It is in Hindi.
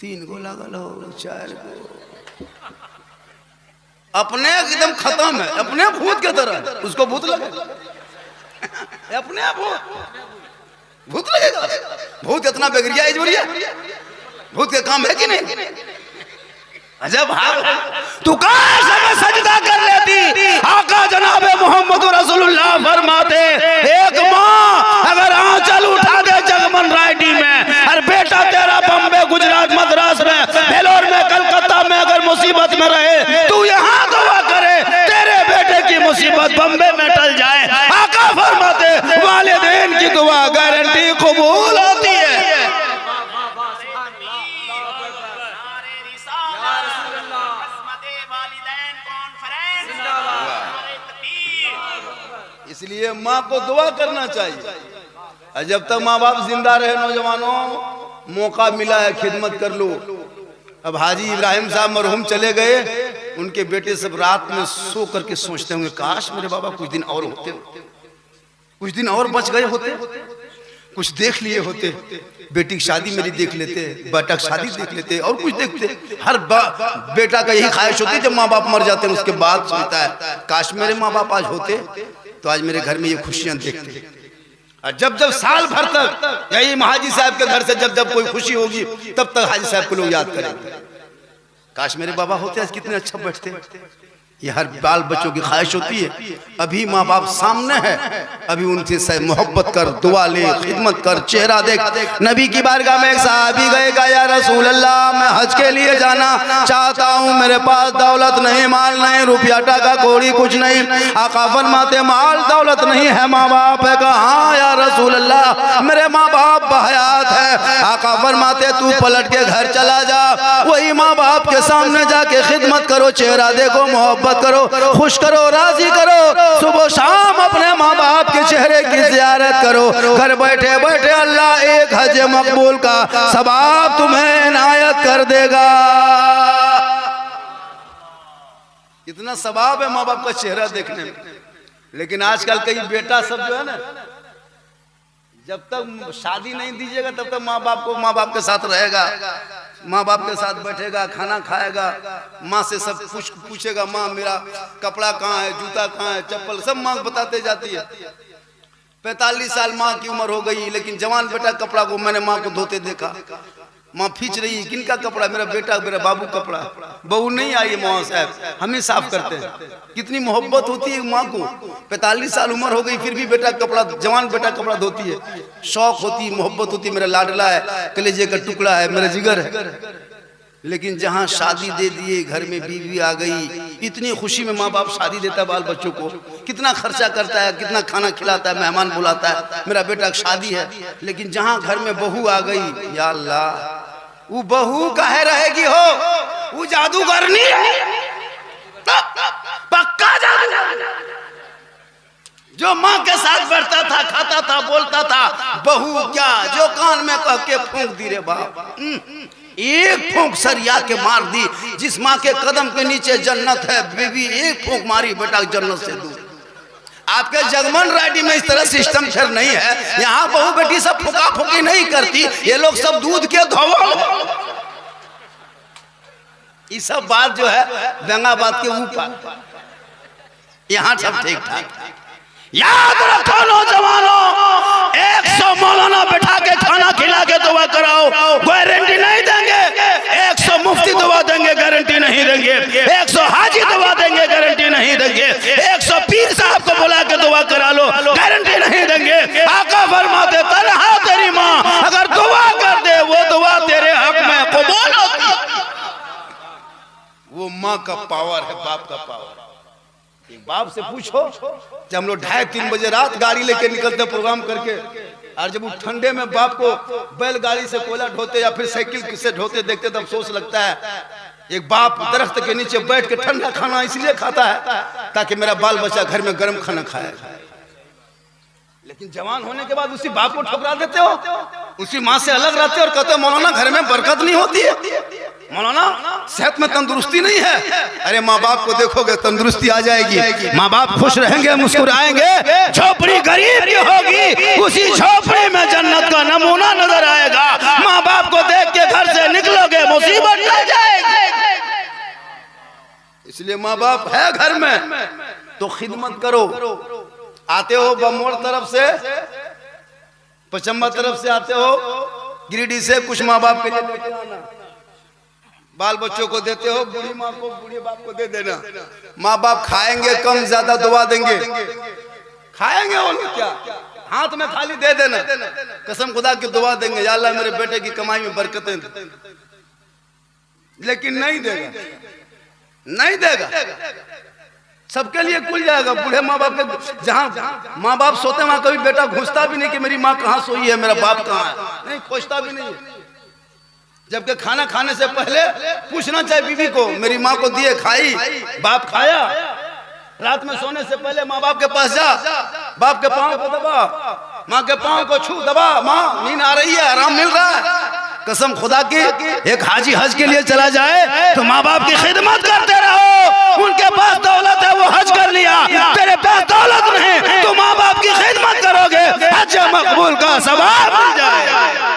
3 गो लगल हो, 4 गो, अपने एकदम खत्म है, अपने भूत के तरह, उसको भूत लगे, अपने भूत लगेगा। भूत इतना बेगरिया इजवरिया, भूत के काम है कि नहीं? अजब हाल है। तू काश हमें सजदा कर लेती। आका जनाबे मोहम्मद रसूलुल्लाह फरमाते, एक माँ अगर आंचल उठा दे जगमन रायडी में, और बेटा तेरा बम्बे, गुजरात, मद्रास में, बेलोर में, कलकत्ता में अगर मुसीबत में रहे, तू यहाँ दुआ करे तेरे बेटे की मुसीबत बम्बे में टल जाए। आका फरमाते वालिदैन की दुआ गारंटी कबूल होती है। इसलिए माँ को दुआ करना चाहिए। और जब तक माँ बाप जिंदा रहे, नौजवानों, मौका मिला है खिदमत कर लो। अब हाजी इब्राहिम साहब मरहूम चले गए, उनके बेटे सब रात में सो करके सोचते होंगे, काश मेरे बाबा कुछ दिन और होते, कुछ दिन और बच गए होते, कुछ देख लिए होते, बेटी की शादी मेरी देख लेते, बेटा की शादी देख लेते, और कुछ देखते। हर बेटा का यही ख्वाहिश होती है जब माँ बाप मर जाते हैं, उसके बाद सोचता है काश मेरे माँ बाप आज होते तो आज मेरे घर में ये खुशियां देखते। और जब जब साल भर तक यही हाजी साहब के घर से जब जब कोई खुशी होगी, तब तक हाजी साहब को लोग याद करेंगे, काश मेरे बाबा होते आज कितने अच्छा बैठते। ये हर बाल बच्चों की ख्वाहिश होती है। अभी माँ बाप सामने है, अभी उनसे मोहब्बत कर, दुआ ले, खिदमत कर, चेहरा देख। नबी की बारगाह में एक सहाबी गए, कहा या रसूल अल्लाह, मैं हज के लिए जाना चाहता हूँ, मेरे पास दौलत नहीं, माल नहीं, रुपया टका कौड़ी कुछ नहीं। आका फरमाते माल दौलत नहीं है, माँ बाप है। कहा हाँ या रसूल अल्लाह, मेरे माँ बाप बहयात है। आका फरमाते तू पलट के घर चला जा, वही माँ बाप के सामने जाके खिदमत करो, चेहरा देखो, मोहब्बत करो, खुश करो, राजी करो, सुबह शाम अपने माँ बाप के चेहरे की जियारत करो। घर बैठे बैठे अल्लाह एक हज मकबूल का सवाब तुम्हें इनायत कर देगा। इतना सवाब है माँ बाप का चेहरा देखने में। लेकिन आजकल कई बेटा सब जो है ना, जब तक शादी नहीं दीजिएगा तब तक माँ बाप के साथ रहेगा, माँ बाप के साथ बैठेगा, खाना खाएगा, माँ से सब कुछ पूछेगा, माँ मेरा कपड़ा कहाँ है, जूता कहाँ है, चप्पल, सब माँ बताते जाती है। 45 साल माँ की उम्र हो गई, लेकिन जवान बेटा कपड़ा को मैंने माँ को धोते देखा। माँ खींच रही है, किनका कपड़ा? मेरा बेटा, मेरा बाबू कपड़ा। बहू नहीं आई मौलाना साहब, हम ही साफ करते हैं। कितनी मोहब्बत होती है माँ को। 45 साल उम्र हो गई फिर भी बेटा कपड़ा, जवान बेटा कपड़ा धोती है। शौक होती है, मोहब्बत होती है, मेरा लाडला है, कलेजे का टुकड़ा है, मेरा जिगर है। लेकिन जहाँ शादी दे दिए, घर में बीवी आ गई, इतनी खुशी में माँ बाप शादी देता है बाल बच्चों को, कितना खर्चा करता है, कितना खाना खिलाता है, मेहमान बुलाता है, मेरा बेटा की शादी है। लेकिन जहाँ घर में बहू आ गई, या अल्लाह, वो बहू काहे रहेगी हो, वो जादूगरनी है, पक्का जादूगर। जो माँ के साथ बैठता था, खाता था, बोलता था, बहू क्या जो कान में कह के फूंक दी रे बाप, एक फूंक सरिया के मार दी। जिस माँ के कदम के नीचे जन्नत है, बीवी एक फूंक मारी, बेटा जन्नत से दूर। आपके जगमन रायडी में इस तरह सिस्टम फिर नहीं है। यहाँ बहू बेटी सब फुका फुकी नहीं करती, ये लोग सब दूध के धोवल। ये सब बात जो है बेंगाबाद के ऊपर, यहाँ सब ठीक ठाक। याद रखो नौजवानों, 100 मौलाना बैठा के खाना खिला के दुआ कराओ, गारंटी नहीं देंगे। 100 मुफ्ती दुआ देंगे, गारंटी नहीं देंगे। 100 हाजी दुआ देंगे, गारंटी नहीं देंगे। 100 पीर साहब को बुला के दुआ करा लो, गारंटी नहीं देंगे। आका फरमाते तन्हा तेरी माँ अगर दुआ कर दे, वो दुआ तेरे हक में कबूल होती है। वो माँ का पावर है, बाप का पावर। एक बाप से पूछो, जब हम लोग 2:30-3 बजे रात गाड़ी लेके निकलते प्रोग्राम करके, और जब वो ठंडे में बाप को बैलगाड़ी से कोयला ढोते या फिर साइकिल से ढोते देखते तो अफसोस लगता है। एक बाप दरख्त के नीचे बैठ के ठंडा खाना इसलिए खाता है ताकि मेरा बाल बच्चा घर में गर्म खाना खाए। लेकिन जवान होने के बाद उसी बाप को ठुकरा देते हो, उसी माँ से अलग रहते हो और कहते हो मौलाना घर में बरकत नहीं होती है, मौलाना सेहत में तंदुरुस्ती नहीं है। अरे माँ बाप को देखोगे तंदुरुस्ती आ जाएगी, माँ बाप खुश रहेंगे, मुस्कुराएंगे। झोपड़ी गरीब की होगी, उसी झोपड़ी में जन्नत का नमूना नजर आएगा। माँ बाप को देख के घर से निकलोगे, मुसीबत टल जाएगी। इसलिए माँ बाप है घर में तो खिदमत करो। आते हो बमोड़ तरफ से, पचम्बा तरफ से आते हो, गिरिडीह से, कुछ माँ बाप के लिए लेके आना, बाल बच्चों को देते हो, बूढ़ी माँ को, बूढ़े बाप को दे देना। माँ बाप खाएंगे कम ज्यादा दुआ देंगे, खाएंगे और क्या, हाथ में खाली दे देना, कसम खुदा की दुआ देंगे, या अल्लाह मेरे बेटे की कमाई में बरकतें दे। लेकिन नहीं देगा, नहीं देगा। सबके लिए खुल जाएगा। बूढ़े माँ बाप के जहाँ माँ बाप सोते वहां कभी बेटा घुसता भी नहीं कि मेरी माँ कहाँ सोई है, मेरा बाप कहाँ है, नहीं खोजता भी नहीं। जबकि खाना खाने से पहले पूछना चाहिए बीवी को, मेरी माँ को दिए, खाई, बाप खाया। रात में सोने से पहले माँ बाप के पास जा, बाप के पाँव को दबा, माँ के पाँव को छू, दबा, माँ नींद आ रही है, आराम मिल रहा है। कसम खुदा की, एक हाजी हज के लिए चला जाए तो माँ बाप की खिदमत करते रहो। उनके पास दौलत है, वो हज कर लिया, तेरे पास दौलत नहीं तो माँ बाप की खिदमत करोगे, हज मकबूल का सवाब मिल जाएगा।